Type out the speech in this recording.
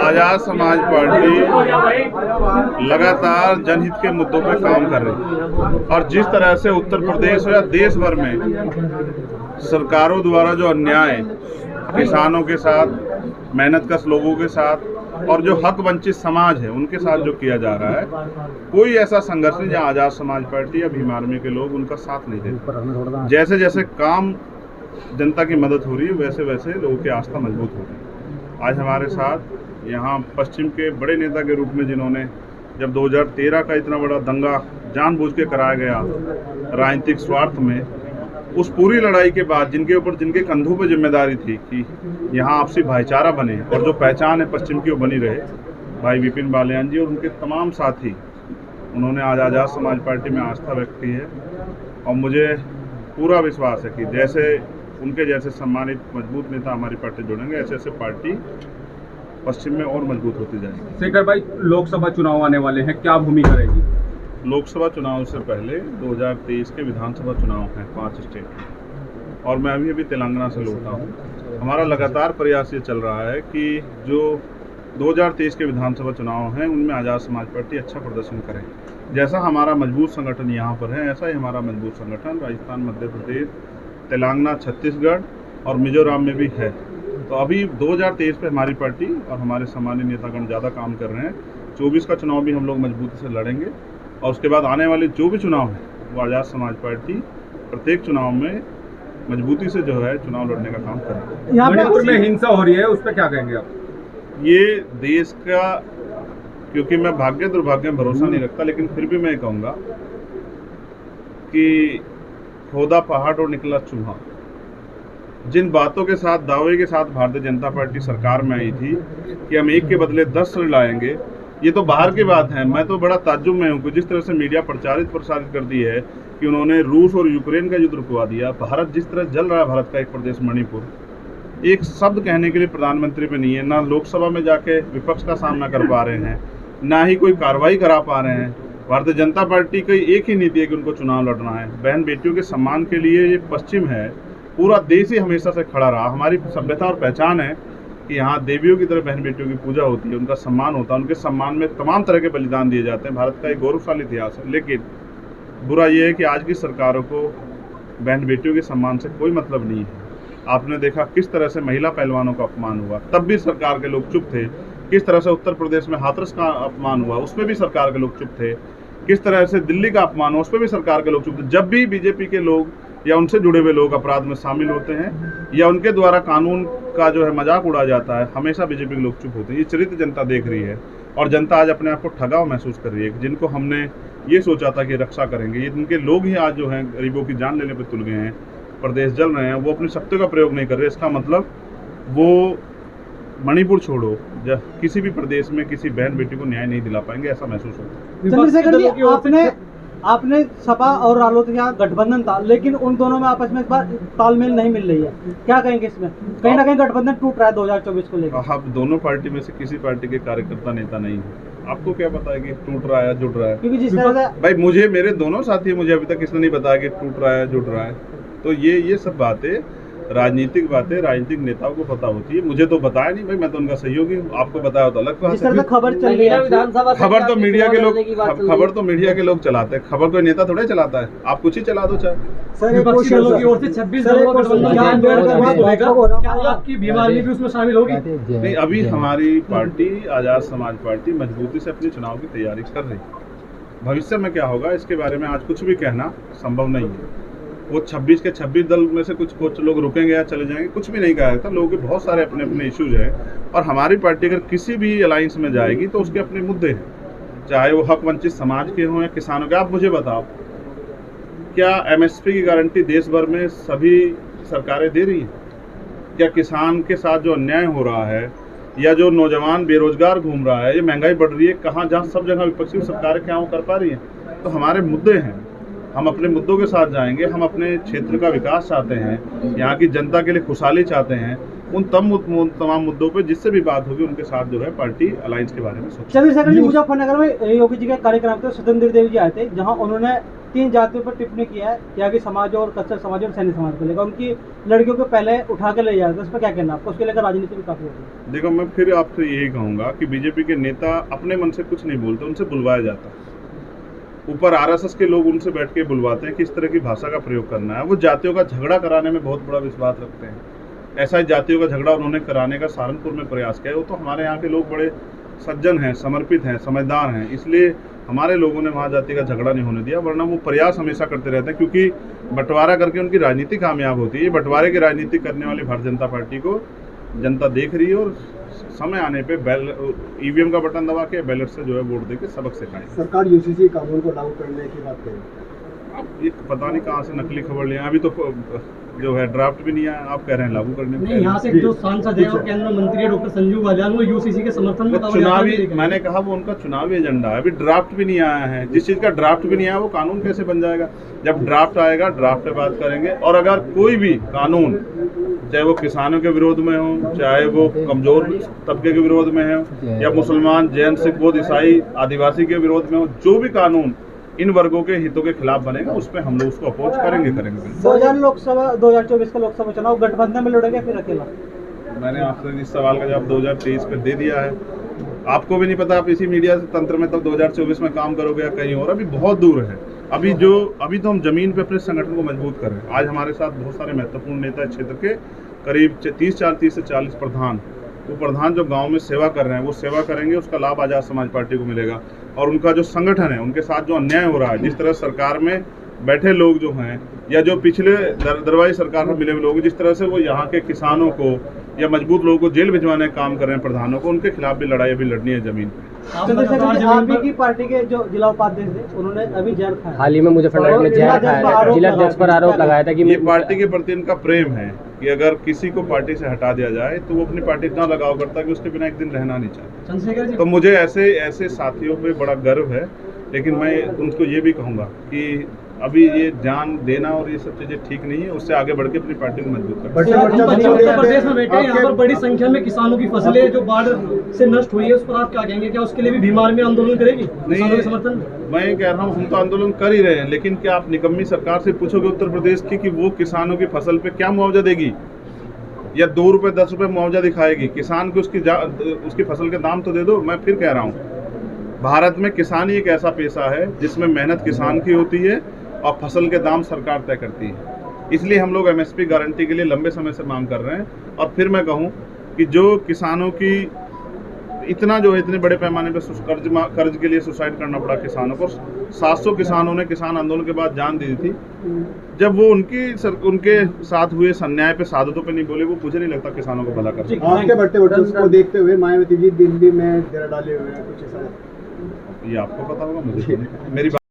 Azad Samaj party लगातार जनहित के मुद्दों पर काम कर रही है और जिस तरह से उत्तर प्रदेश या देश भर में सरकारों द्वारा जो अन्याय किसानों के साथ, मेहनतकश लोगों के साथ और जो हक वंचित समाज है उनके साथ जो किया जा रहा है, कोई ऐसा संघर्ष नहीं जहां आजाद समाज पार्टी या भीम आर्मी के लोग उनका साथ नहीं देते। जैसे जैसे काम जनता की मदद हो रही है वैसे वैसे लोगों की आस्था मजबूत हो रही है। आज हमारे साथ यहाँ पश्चिम के बड़े नेता के रूप में जिन्होंने जब 2013 का इतना बड़ा दंगा जानबूझ के कराया गया राजनीतिक स्वार्थ में, उस पूरी लड़ाई के बाद जिनके कंधों पर जिम्मेदारी थी कि यहाँ आपसी भाईचारा बने और जो पहचान है पश्चिम की वो बनी रहे, भाई विपिन बालियान जी और उनके तमाम साथी, उन्होंने आज आजाद समाज पार्टी में आस्था व्यक्त की है। और मुझे पूरा विश्वास है कि जैसे उनके जैसे सम्मानित मजबूत नेता हमारी पार्टी जुड़ेंगे, ऐसे ऐसे पार्टी पश्चिम में और मजबूत होती जाएगी। शेखर भाई, लोकसभा चुनाव आने वाले हैं, क्या भूमिका रहेगी? लोकसभा चुनाव से पहले 2023 के विधानसभा चुनाव हैं 5 स्टेट में, और मैं अभी तेलंगाना से लौटा हूँ। हमारा लगातार प्रयास ये चल रहा है कि जो 2023 के विधानसभा चुनाव हैं उनमें आज़ाद समाज पार्टी अच्छा प्रदर्शन करे। जैसा हमारा मजबूत संगठन यहाँ पर है, ऐसा ही हमारा मजबूत संगठन राजस्थान, मध्य प्रदेश, तेलंगाना, छत्तीसगढ़ और मिजोरम में भी है। तो अभी 2023 पे हमारी पार्टी और हमारे सम्मानित नेतागण ज़्यादा काम कर रहे हैं। 24 का चुनाव भी हम लोग मजबूती से लड़ेंगे और उसके बाद आने वाले जो भी चुनाव है वो आज़ाद समाज पार्टी प्रत्येक चुनाव में मजबूती से जो है चुनाव लड़ने का काम करेंगे। मणिपुर में हिंसा हो रही है, उस पर क्या कहेंगे आप? ये देश का, क्योंकि मैं भाग्य दुर्भाग्य में भरोसा नहीं रखता, लेकिन फिर भी मैं कहूँगा कि खोदा पहाड़ और निकला चूहा, जिन बातों के साथ, दावे के साथ भारतीय जनता पार्टी सरकार में आई थी कि हम एक के बदले 10 लाएंगे, ये तो बाहर की बात है। मैं तो बड़ा ताज्जुब में हूँ कि जिस तरह से मीडिया प्रसारित कर दी है कि उन्होंने रूस और यूक्रेन का युद्ध रुकवा दिया। भारत जिस तरह जल रहा है, भारत का एक प्रदेश मणिपुर, एक शब्द कहने के लिए प्रधानमंत्री पे नहीं है, ना लोकसभा में जाके विपक्ष का सामना कर पा रहे हैं, ना ही कोई कार्रवाई करा पा रहे हैं। भारतीय जनता पार्टी की एक ही नीति है कि उनको चुनाव लड़ना है। बहन बेटियों के सम्मान के लिए ये पश्चिम है, पूरा देश ही हमेशा से खड़ा रहा। हमारी सभ्यता और पहचान है कि यहाँ देवियों की तरह बहन बेटियों की पूजा होती है, उनका सम्मान होता है, उनके सम्मान में तमाम तरह के बलिदान दिए जाते हैं। भारत का एक गौरवशाली इतिहास है। लेकिन बुरा ये है कि आज की सरकारों को बहन बेटियों के सम्मान से कोई मतलब नहीं है। आपने देखा किस तरह से महिला पहलवानों का अपमान हुआ, तब भी सरकार के लोग चुप थे। किस तरह से उत्तर प्रदेश में हाथरस का अपमान हुआ, उसमें भी सरकार के लोग चुप थे। किस तरह से दिल्ली का अपमान हुआ, उस पर भी सरकार के लोग चुप थे। जब भी बीजेपी के लोग या उनसे जुड़े हुए लोग अपराध में शामिल होते हैं या उनके द्वारा कानून का जो है मजाक उड़ा जाता है, हमेशा बीजेपी के लोग चुप होते हैं। ये चरित्र जनता देख रही है और जनता आज अपने आप को ठगा महसूस कर रही है। जिनको हमने ये सोचा था कि रक्षा करेंगे, ये उनके लोग ही आज जो हैं गरीबों की जान लेने पर तुल गए हैं, प्रदेश जल रहे हैं, वो अपनी शक्तियों का प्रयोग नहीं कर रहे। इसका मतलब वो मणिपुर छोड़ो, जब किसी भी प्रदेश में किसी बहन बेटी को न्याय नहीं दिला पाएंगे, ऐसा महसूस होता है। चंद्रशेखर जी, आपने सपा और रालोद का गठबंधन था, लेकिन उन दोनों में आपस में इस बार तालमेल नहीं मिल रही है, क्या कहेंगे इसमें? कहीं ना कहीं गठबंधन टूट रहा है 2024 को लेकर। आप दोनों पार्टी में से किसी पार्टी के कार्यकर्ता नेता नहीं है, आपको क्या पता है कि टूट रहा है जुड़ रहा है? क्योंकि जिस तरह से भाई मुझे, मेरे दोनों साथी, मुझे अभी तक किसने नहीं बताया कि टूट रहा है जुड़ रहा है। तो ये सब बातें राजनीतिक बातें राजनीतिक नेताओं को पता होती है, मुझे तो बताया नहीं। भाई मैं तो उनका सहयोगी हूँ, आपको बताया तो अलग बात है। खबर चल रही है विधानसभा, खबर तो मीडिया के लोग चलाते हैं, खबर कोई नेता थोड़े चलाता है। आप कुछ ही चला दो चाहे। विपक्षी दलों की ओर से 26 दलों का गठबंधन, आपकी भीम आर्मी भी उसमें शामिल होगी? नहीं, अभी हमारी पार्टी आजाद समाज पार्टी मजबूती से अपने चुनाव की तैयारी कर रही है। भविष्य में क्या होगा इसके बारे में आज कुछ भी कहना संभव नहीं है। वो 26 के 26 दल में से कुछ लोग रुकेंगे या चले जाएंगे, कुछ भी नहीं कहा जाता। लोगों के बहुत सारे अपने अपने इश्यूज हैं और हमारी पार्टी अगर किसी भी अलायंस में जाएगी तो उसके अपने मुद्दे हैं, चाहे वो हक वंचित समाज के हों या किसानों के। आप मुझे बताओ, क्या एमएसपी की गारंटी देश भर में सभी सरकारें दे रही हैं? क्या किसान के साथ जो अन्याय हो रहा है या जो नौजवान बेरोजगार घूम रहा है, ये महंगाई बढ़ रही है, कहाँ जहाँ सब जगह विपक्षी सरकारें क्या वो कर पा रही हैं? तो हमारे मुद्दे हैं, हम अपने मुद्दों के साथ जाएंगे। हम अपने क्षेत्र का विकास चाहते हैं, यहाँ की जनता के लिए खुशहाली चाहते हैं। उन तमाम मुद्दों पे जिससे भी बात होगी उनके साथ जो है पार्टी अलायंस के बारे में सोचे। चंद्रशेखर जी, मुजफ्फरनगर में योगी जी का कार्यक्रम थे, स्वतंत्र देव जी आए थे, जहां उन्होंने 3 जातियों पर टिप्पणी किया है, त्यागी समाज और कच्चर समाज और सैन्य समाज को लेकर। उनकी लड़कियों को पहले उठा के ले जाया था, उस पर क्या कहना आपको? उसके लेकर राजनीति भी काफी होती है। देखो, मैं फिर आपसे यही कहूंगा कि बीजेपी के नेता अपने मन से कुछ नहीं बोलते, उनसे बुलवाया जाता है। ऊपर आरएसएस के लोग उनसे बैठ के बुलवाते हैं किस तरह की भाषा का प्रयोग करना है। वो जातियों का झगड़ा कराने में बहुत बड़ा विश्वास रखते हैं। ऐसा ही जातियों का झगड़ा उन्होंने कराने का सहारनपुर में प्रयास किया है। वो तो हमारे यहाँ के लोग बड़े सज्जन हैं, समर्पित हैं, समझदार हैं, इसलिए हमारे लोगों ने वहाँ जाति का झगड़ा नहीं होने दिया। वरना वो प्रयास हमेशा करते रहते हैं, क्योंकि बंटवारा करके उनकी राजनीति कामयाब होती है। बंटवारे की राजनीति करने वाली भारतीय जनता पार्टी को जनता देख रही है और समय आने पे ईवीएम का बटन दबा के बैलेट से जो है वोट देके सबक सिखाएंगे। सरकार यूसीसी कानून को लागू करने की बात करें। अब ये पता नहीं कहाँ से नकली खबर लिया, अभी तो जो है ड्राफ्ट भी नहीं आया, आप कह रहे हैं लागू करने नहीं, यहाँ से जो सांसद है और केंद्रीय मंत्री है डॉक्टर संजीव बालियान, वो यूसीसी के समर्थन में चुनावी, मैंने कहा वो उनका चुनावी एजेंडा है। अभी ड्राफ्ट भी नहीं आया है। जिस चीज का ड्राफ्ट भी नहीं आया वो कानून कैसे बन जाएगा? जब ड्राफ्ट आएगा ड्राफ्ट पे बात करेंगे। और अगर कोई भी कानून, चाहे वो किसानों के विरोध में हो, चाहे वो कमजोर तबके के विरोध में हो, या मुसलमान, जैन, सिख, बौद्ध, ईसाई, आदिवासी के विरोध में हो, जो भी कानून इन वर्गों के हितों के खिलाफ बनेगा उस पर हम लोग उसको अपोज करेंगे। 2024 का लोकसभा चुनाव गठबंधन में लड़ेगा फिर अकेला? मैंने आपसे इस सवाल का जवाब 2023 पे दे दिया है। आपको भी नहीं पता, आप इसी मीडिया से तंत्र में तब 2024 में काम करोगे या कहीं और, अभी बहुत दूर है। अभी तो हम जमीन पे अपने संगठन को मजबूत कर रहे हैं। आज हमारे साथ बहुत सारे महत्वपूर्ण नेता क्षेत्र के, करीब 30 से 40 प्रधान, वो प्रधान जो गांव में सेवा कर रहे हैं वो सेवा करेंगे, उसका लाभ आजाद समाज पार्टी को मिलेगा। और उनका जो संगठन है, उनके साथ जो अन्याय हो रहा है, जिस तरह सरकार में बैठे लोग जो हैं या जो पिछले दरबारी सरकार में मिले हुए लोग, जिस तरह से वो यहाँ के किसानों को या मजबूत लोगों को जेल भिजवाने का काम कर रहे हैं प्रधानों को, उनके खिलाफ भी लड़ाई अभी लड़नी है जमीन पे। आप ही की पार्टी के जो जिला उपाध्यक्ष थे उन्होंने अभी जेल खाया, हाल ही में मुजफ्फरनगर में जेल खाया, जिला अध्यक्ष पर आरोप लगाया था कि ये पार्टी के प्रति इनका प्रेम है कि अगर किसी को पार्टी से हटा दिया जाए तो वो अपनी पार्टी इतना लगाव करता है कि उसके बिना एक दिन रहना नहीं चाहता। तो मुझे ऐसे साथियों पे बड़ा गर्व है। लेकिन मैं उनको ये भी कहूँगा कि अभी ये जान देना और ये सब चीजें ठीक नहीं है, उससे आगे बढ़ के अपनी पार्टी को मजबूत करना। उत्तर प्रदेश में बैठे यहाँ पर बड़ी संख्या में किसानों की फसलें जो बाढ़ से नष्ट हुई है, उस पर आप क्या कहेंगे? क्या उसके लिए भी भीम आर्मी आंदोलन करेगी किसानों के समर्थन में? मैं कह रहा हूँ हम तो आंदोलन कर ही रहे हैं, लेकिन क्या आप निकम्मी सरकार से पूछोगे उत्तर प्रदेश की कि वो किसानों की फसल पे क्या मुआवजा देगी या 2 रुपए 10 रुपए मुआवजा दिखाएगी? किसान को उसकी फसल के दाम तो दे दो। मैं फिर कह रहा हूँ, भारत में किसानी एक ऐसा पेशा है जिसमें मेहनत किसान की होती है और फसल के दाम सरकार तय करती है। इसलिए हम लोग एमएसपी गारंटी के लिए लंबे समय से मांग कर रहे हैं। और फिर मैं कहूं कि जो किसानों की इतने बड़े पैमाने पर कर्ज के लिए सुसाइड करना पड़ा किसानों को, 700 किसानों ने किसान आंदोलन के बाद जान दी थी। जब वो उनके साथ हुए अन्याय पे, सादतों पे नहीं बोले, वो मुझे नहीं लगता किसानों को भला कर। आपके बढ़ते वर्चस्व को देखते हुए मायावती जी दिल्ली में डेरा डाले हुए हैं, कुछ ऐसा? ये आपको पता होगा, मुझे मेरी